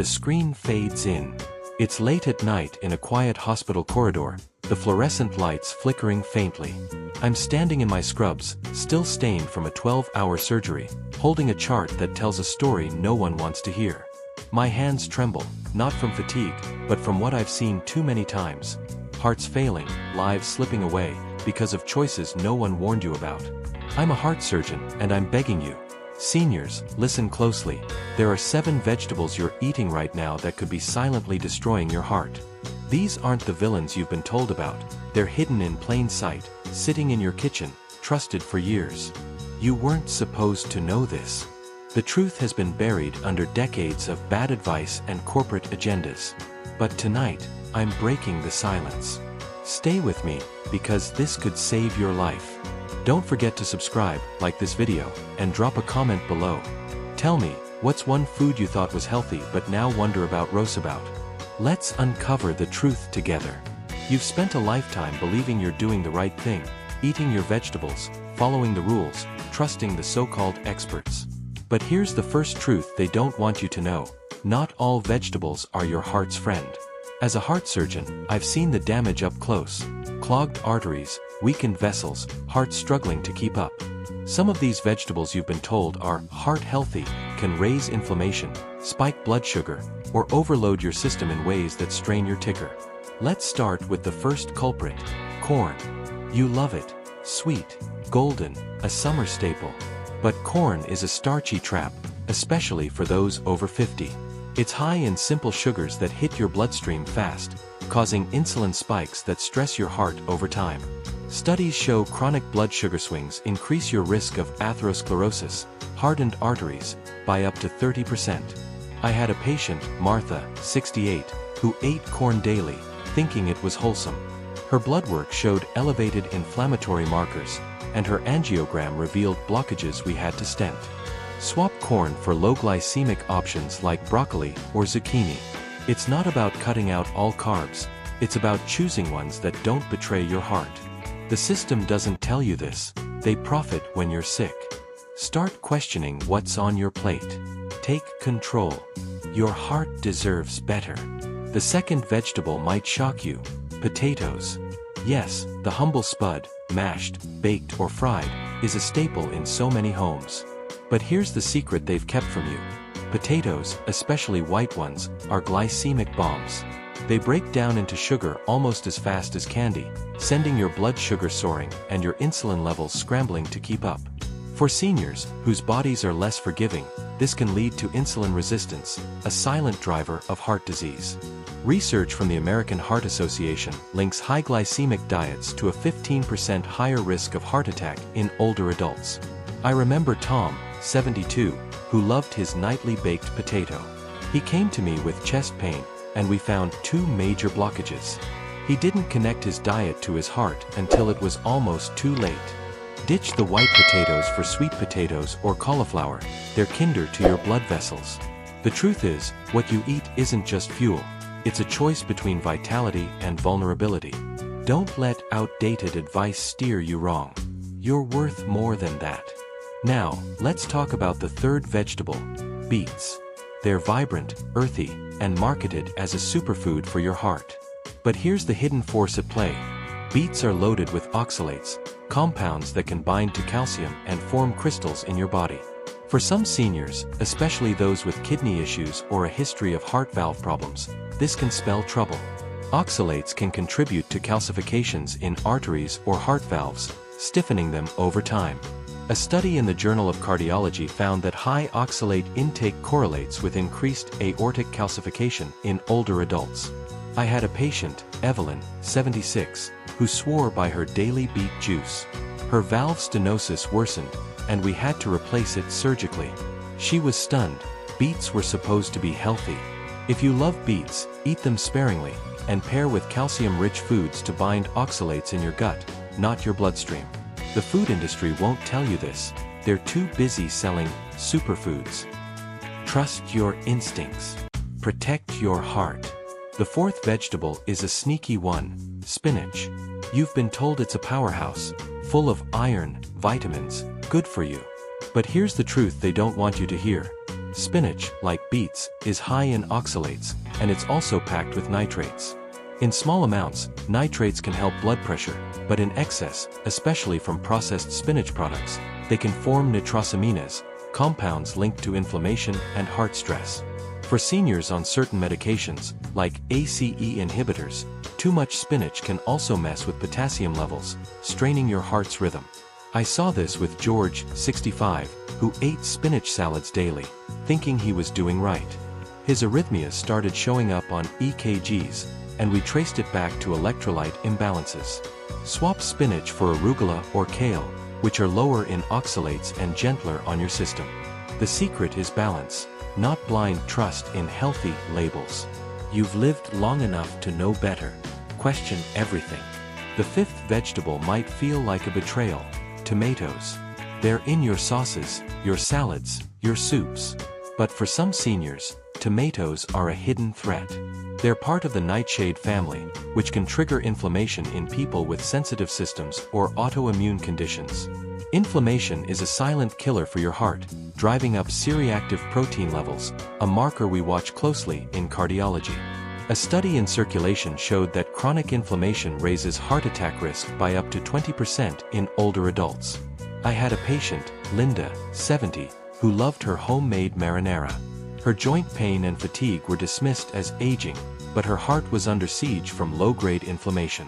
the screen fades in. It's late at night in a quiet hospital corridor, the fluorescent lights flickering faintly. I'm standing in my scrubs, still stained from a 12-hour surgery, holding a chart that tells a story no one wants to hear. My hands tremble, not from fatigue, but from what I've seen too many times. Hearts failing, lives slipping away, because of choices no one warned you about. I'm a heart surgeon, and I'm begging you. Seniors, listen closely. There are 7 vegetables you're eating right now that could be silently destroying your heart. These aren't the villains you've been told about. They're hidden in plain sight, sitting in your kitchen, trusted for years. You weren't supposed to know this. The truth has been buried under decades of bad advice and corporate agendas. But tonight, I'm breaking the silence. Stay with me, because this could save your life. Don't forget to subscribe, like this video, and drop a comment below. Tell me, what's one food you thought was healthy but now wonder about roast-about? Let's uncover the truth together. You've spent a lifetime believing you're doing the right thing, eating your vegetables, following the rules, trusting the so-called experts. But here's the first truth they don't want you to know. Not all vegetables are your heart's friend. As a heart surgeon, I've seen the damage up close. Clogged arteries, weakened vessels, heart struggling to keep up. Some of these vegetables you've been told are heart-healthy, can raise inflammation, spike blood sugar, or overload your system in ways that strain your ticker. Let's start with the first culprit, corn. You love it, sweet, golden, a summer staple. But corn is a starchy trap, especially for those over 50. It's high in simple sugars that hit your bloodstream fast, causing insulin spikes that stress your heart over time. Studies show chronic blood sugar swings increase your risk of atherosclerosis, hardened arteries, by up to 30%. I had a patient, Martha, 68, who ate corn daily, thinking it was wholesome. Her blood work showed elevated inflammatory markers, and her angiogram revealed blockages we had to stent. Swap corn for low-glycemic options like broccoli or zucchini. It's not about cutting out all carbs, it's about choosing ones that don't betray your heart. The system doesn't tell you this, they profit when you're sick. Start questioning what's on your plate. Take control. Your heart deserves better. The second vegetable might shock you. Potatoes. Yes, the humble spud, mashed, baked or fried, is a staple in so many homes. But here's the secret they've kept from you. Potatoes, especially white ones, are glycemic bombs. They break down into sugar almost as fast as candy, sending your blood sugar soaring and your insulin levels scrambling to keep up. For seniors, whose bodies are less forgiving, this can lead to insulin resistance, a silent driver of heart disease. Research from the American Heart Association links high glycemic diets to a 15% higher risk of heart attack in older adults. I remember Tom, 72, who loved his nightly baked potato. He came to me with chest pain, and we found 2 major blockages. He didn't connect his diet to his heart until it was almost too late. Ditch the white potatoes for sweet potatoes or cauliflower, they're kinder to your blood vessels. The truth is, what you eat isn't just fuel, it's a choice between vitality and vulnerability. Don't let outdated advice steer you wrong. You're worth more than that. Now, let's talk about the third vegetable, beets. They're vibrant, earthy, and marketed as a superfood for your heart. But here's the hidden force at play. Beets are loaded with oxalates, compounds that can bind to calcium and form crystals in your body. For some seniors, especially those with kidney issues or a history of heart valve problems, this can spell trouble. Oxalates can contribute to calcifications in arteries or heart valves, stiffening them over time. A study in the Journal of Cardiology found that high oxalate intake correlates with increased aortic calcification in older adults. I had a patient, Evelyn, 76, who swore by her daily beet juice. Her valve stenosis worsened, and we had to replace it surgically. She was stunned. Beets were supposed to be healthy. If you love beets, eat them sparingly, and pair with calcium-rich foods to bind oxalates in your gut, not your bloodstream. The food industry won't tell you this. They're too busy selling superfoods. Trust your instincts. Protect your heart. The fourth vegetable is a sneaky one, spinach. You've been told it's a powerhouse, full of iron, vitamins, good for you. But here's the truth they don't want you to hear. Spinach, like beets, is high in oxalates, and it's also packed with nitrates. In small amounts, nitrates can help blood pressure, but in excess, especially from processed spinach products, they can form nitrosamines, compounds linked to inflammation and heart stress. For seniors on certain medications, like ACE inhibitors, too much spinach can also mess with potassium levels, straining your heart's rhythm. I saw this with George, 65, who ate spinach salads daily, thinking he was doing right. His arrhythmias started showing up on EKGs, and we traced it back to electrolyte imbalances. Swap spinach for arugula or kale, which are lower in oxalates and gentler on your system. The secret is balance, not blind trust in healthy labels. You've lived long enough to know better. Question everything. The fifth vegetable might feel like a betrayal. Tomatoes. They're in your sauces, your salads, your soups. But for some seniors, tomatoes are a hidden threat. They're part of the nightshade family, which can trigger inflammation in people with sensitive systems or autoimmune conditions. Inflammation is a silent killer for your heart, driving up C-reactive protein levels, a marker we watch closely in cardiology. A study in Circulation showed that chronic inflammation raises heart attack risk by up to 20% in older adults. I had a patient, Linda, 70, who loved her homemade marinara. Her joint pain and fatigue were dismissed as aging, but her heart was under siege from low-grade inflammation.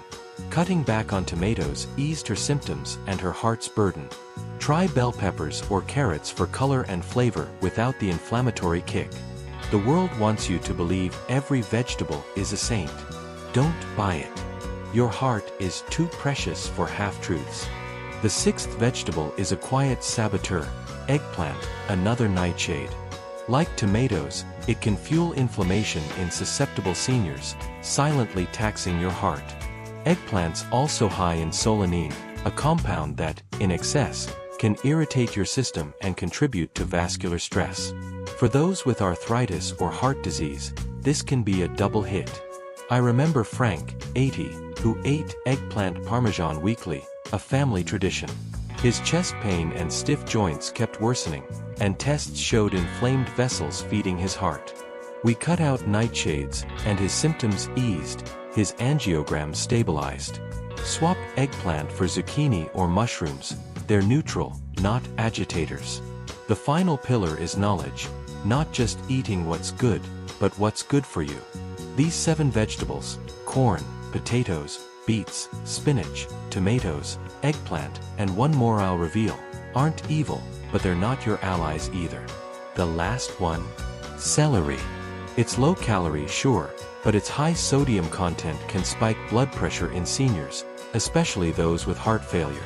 Cutting back on tomatoes eased her symptoms and her heart's burden. Try bell peppers or carrots for color and flavor without the inflammatory kick. The world wants you to believe every vegetable is a saint. Don't buy it. Your heart is too precious for half-truths. The sixth vegetable is a quiet saboteur, eggplant, another nightshade. Like tomatoes, it can fuel inflammation in susceptible seniors, silently taxing your heart. Eggplants also high in solanine, a compound that, in excess, can irritate your system and contribute to vascular stress. For those with arthritis or heart disease, this can be a double hit. I remember Frank, 80, who ate eggplant parmesan weekly, a family tradition. His chest pain and stiff joints kept worsening, and tests showed inflamed vessels feeding his heart. We cut out nightshades, and his symptoms eased, his angiogram stabilized. Swap eggplant for zucchini or mushrooms. They're neutral, not agitators. The final pillar is knowledge, not just eating what's good, but what's good for you. These 7 vegetables, corn, potatoes, beets, spinach, tomatoes, eggplant, and one more I'll reveal, aren't evil, but they're not your allies either. The last one? Celery. It's low calorie, sure, but its high sodium content can spike blood pressure in seniors, especially those with heart failure.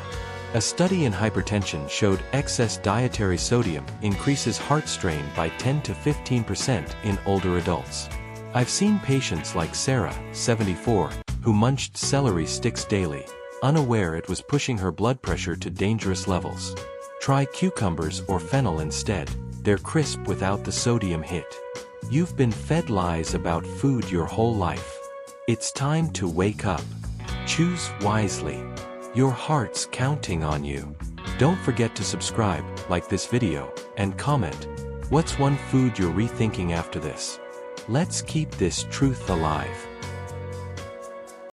A study in hypertension showed excess dietary sodium increases heart strain by 10 to 15% in older adults. I've seen patients like Sarah, 74, who munched celery sticks daily, unaware it was pushing her blood pressure to dangerous levels. Try cucumbers or fennel instead. They're crisp without the sodium hit. You've been fed lies about food your whole life. It's time to wake up. Choose wisely. Your heart's counting on you. Don't forget to subscribe, like this video, and comment. What's one food you're rethinking after this? Let's keep this truth alive.